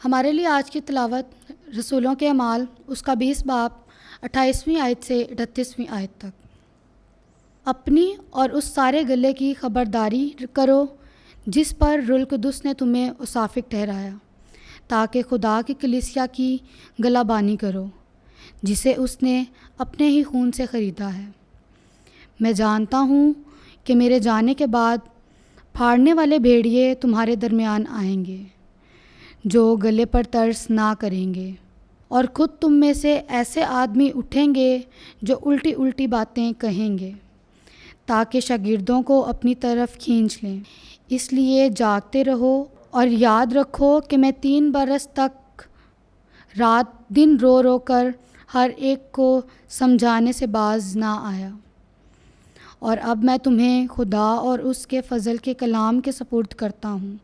ہمارے لیے آج کی تلاوت رسولوں کے اعمال اس کا 20 باب 28ویں آیت سے 38ویں آیت تک۔ اپنی اور اس سارے گلے کی خبرداری کرو جس پر روح القدس نے تمہیں اوصافک ٹھہرایا، تاکہ خدا کی کلیسیا کی گلہ بانی کرو جسے اس نے اپنے ہی خون سے خریدا ہے۔ میں جانتا ہوں کہ میرے جانے کے بعد پھاڑنے والے بھیڑیے تمہارے درمیان آئیں گے جو گلے پر ترس نہ کریں گے، اور خود تم میں سے ایسے آدمی اٹھیں گے جو الٹی الٹی باتیں کہیں گے تاکہ شاگردوں کو اپنی طرف کھینچ لیں۔ اس لیے جاگتے رہو اور یاد رکھو کہ میں 3 برس تک رات دن رو رو کر ہر ایک کو سمجھانے سے باز نہ آیا، اور اب میں تمہیں خدا اور اس کے فضل کے کلام کے سپرد کرتا ہوں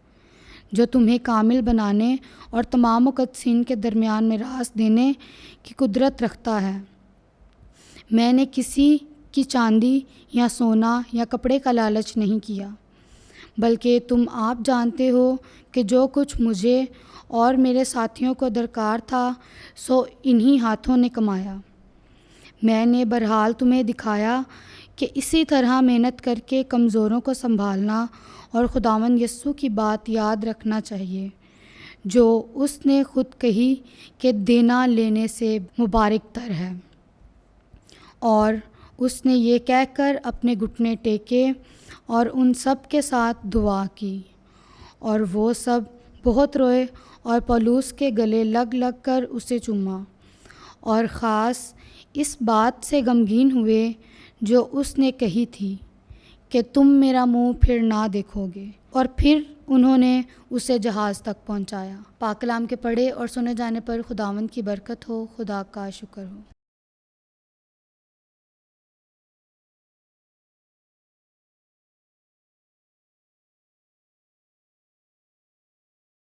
جو تمہیں کامل بنانے اور تمام مقدسین کے درمیان میں راست دینے کی قدرت رکھتا ہے۔ میں نے کسی کی چاندی یا سونا یا کپڑے کا لالچ نہیں کیا، بلکہ تم آپ جانتے ہو کہ جو کچھ مجھے اور میرے ساتھیوں کو درکار تھا سو انہی ہاتھوں نے کمایا۔ میں نے بہرحال تمہیں دکھایا کہ اسی طرح محنت کر کے کمزوروں کو سنبھالنا اور خداوند یسوع کی بات یاد رکھنا چاہیے جو اس نے خود کہی کہ دینا لینے سے مبارک تر ہے۔ اور اس نے یہ کہہ کر اپنے گھٹنے ٹیکے اور ان سب کے ساتھ دعا کی، اور وہ سب بہت روئے اور پولس کے گلے لگ لگ کر اسے چوما، اور خاص اس بات سے غمگین ہوئے جو اس نے کہی تھی کہ تم میرا منہ پھر نہ دیکھو گے، اور پھر انہوں نے اسے جہاز تک پہنچایا۔ پاک کلام کے پڑھے اور سنے جانے پر خداوند کی برکت ہو۔ خدا کا شکر ہو۔